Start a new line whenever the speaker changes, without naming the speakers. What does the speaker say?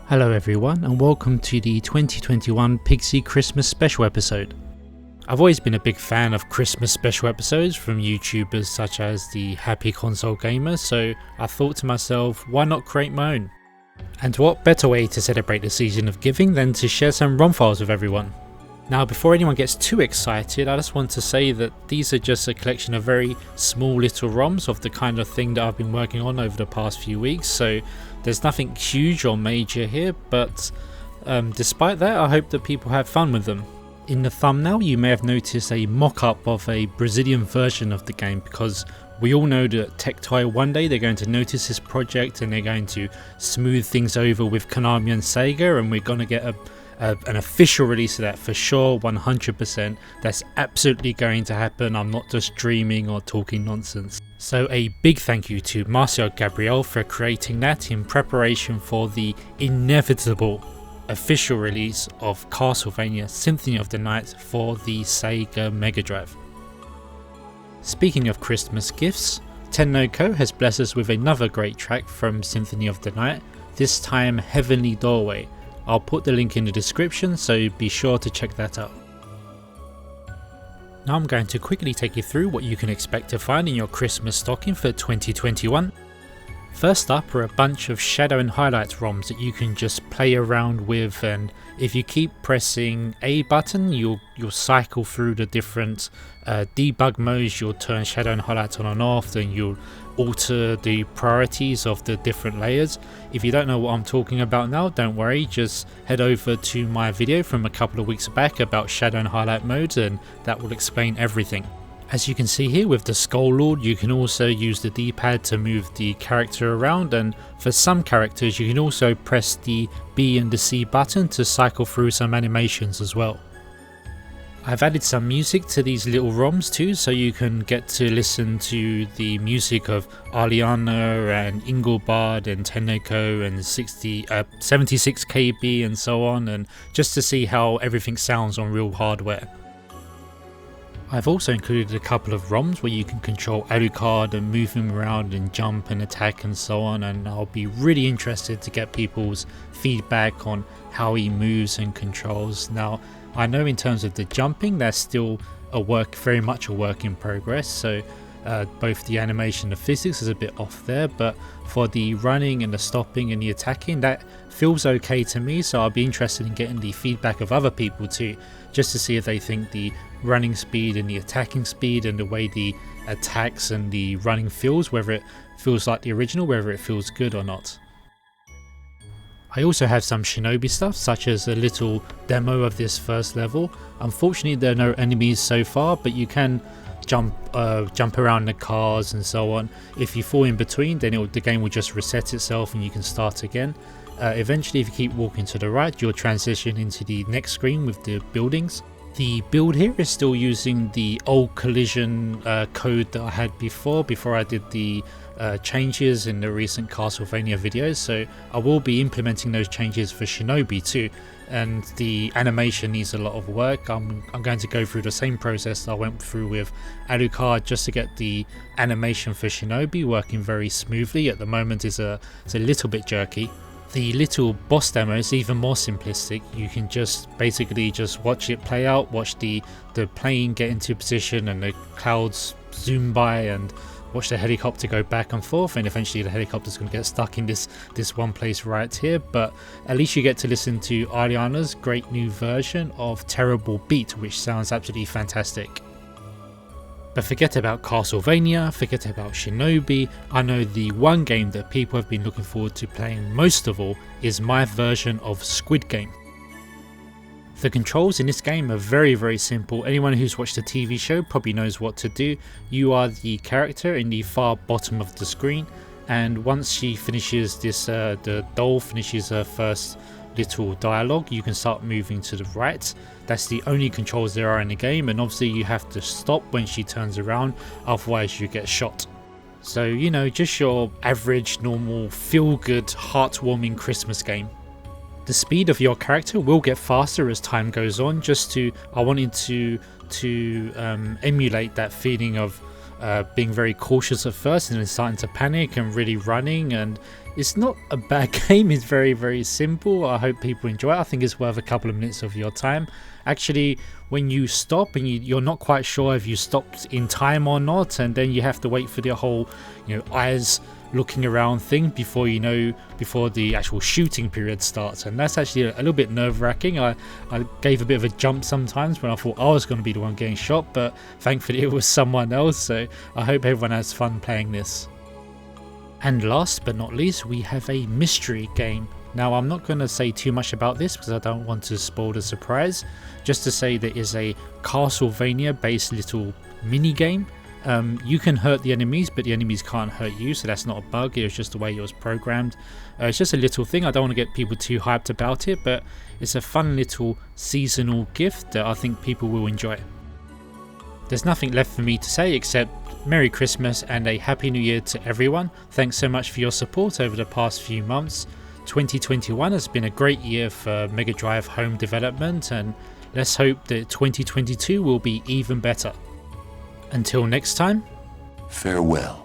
Hello everyone and welcome to the 2021 Pigsy Christmas special episode. I've always been a big fan of Christmas special episodes from YouTubers such as the Happy Console Gamer, so I thought to myself, why not create my own? And what better way to celebrate the season of giving than to share some ROM files with everyone? Now before anyone gets too excited, I just want to say that these are just a collection of very small little ROMs of the kind of thing that I've been working on over the past few weeks, so there's nothing huge or major here, but despite that I hope that people have fun with them. In the thumbnail you may have noticed a mock-up of a Brazilian version of the game, because we all know that Tectoy one day they're going to notice this project and they're going to smooth things over with Konami and Sega, and we're going to get an official release of that for sure, 100%. That's absolutely going to happen. I'm not just dreaming or talking nonsense. So a big thank you to Marcel Gabriel for creating that in preparation for the inevitable official release of Castlevania Symphony of the Night for the Sega Megadrive. Speaking of Christmas gifts, Tenno has blessed us with another great track from Symphony of the Night, this time Heavenly Doorway. I'll put the link in the description, so be sure to check that out. Now I'm going to quickly take you through what you can expect to find in your Christmas stocking for 2021. First up are a bunch of Shadow and Highlights ROMs that you can just play around with, and if you keep pressing A button you'll cycle through the different debug modes. You'll turn Shadow and Highlights on and off, then you'll alter the priorities of the different layers. If you don't know what I'm talking about now, don't worry, just head over to my video from a couple of weeks back about Shadow and Highlight modes and that will explain everything. As you can see here with the Skull Lord, you can also use the D-pad to move the character around, and for some characters you can also press the B and the C button to cycle through some animations as well. I've added some music to these little ROMs too, so you can get to listen to the music of Aliana and Engelbart and Tenno and 76 KB and so on, and just to see how everything sounds on real hardware. I've also included a couple of ROMs where you can control Alucard and move him around and jump and attack and so on, and I'll be really interested to get people's feedback on how he moves and controls. Now I know in terms of the jumping that's still very much a work in progress, so both the animation and the physics is a bit off there, but for the running and the stopping and the attacking, that feels okay to me, so I'll be interested in getting the feedback of other people too, just to see if they think the running speed and the attacking speed and the way the attacks and the running feels, whether it feels like the original, whether it feels good or not. I also have some Shinobi stuff, such as a little demo of this first level. Unfortunately there are no enemies so far, but you can jump around the cars and so on. If you fall in between, then the game will just reset itself and you can start again. Eventually if you keep walking to the right, you'll transition into the next screen with the buildings. The build here is still using the old collision code that I had before I did the changes in the recent Castlevania videos, so I will be implementing those changes for Shinobi too, and the animation needs a lot of work. I'm going to go through the same process I went through with Alucard just to get the animation for Shinobi working very smoothly. At the moment it's a little bit jerky. The little boss demo is even more simplistic. You can just basically just watch it play out, watch the plane get into position and the clouds zoom by, and watch the helicopter go back and forth, and eventually the helicopter's going to get stuck in this one place right here. But at least you get to listen to Ariana's great new version of Terrible Beat, which sounds absolutely fantastic. But forget about Castlevania, forget about Shinobi. I know the one game that people have been looking forward to playing most of all is my version of Squid Game. The controls in this game are very simple. Anyone who's watched the TV show probably knows what to do. You are the character in the far bottom of the screen, and once she finishes this, the doll finishes her first little dialogue, you can start moving to the right. That's the only controls there are in the game, and obviously you have to stop when she turns around, otherwise you get shot. So you know, just your average normal feel good heartwarming Christmas game. The speed of your character will get faster as time goes on, I wanted to emulate that feeling of being very cautious at first and then starting to panic and really running, and It's not a bad game, it's very simple. I hope people enjoy it. I think it's worth a couple of minutes of your time. Actually, when you stop and you're not quite sure if you stopped in time or not, and then you have to wait for the whole, eyes looking around thing before before the actual shooting period starts, and that's actually a little bit nerve-wracking. I gave a bit of a jump sometimes when I thought I was going to be the one getting shot, but thankfully it was someone else, so I hope everyone has fun playing this. And last but not least, we have a mystery game. Now, I'm not going to say too much about this because I don't want to spoil the surprise, just to say there is a Castlevania based little mini game. You can hurt the enemies, but the enemies can't hurt you, so that's not a bug, it was just the way it was programmed. It's just a little thing. I don't want to get people too hyped about it, but it's a fun little seasonal gift that I think people will enjoy. There's nothing left for me to say except Merry Christmas and a Happy New Year to everyone. Thanks so much for your support over the past few months. 2021 has been a great year for Megadrive home development, and let's hope that 2022 will be even better. Until next time,
farewell.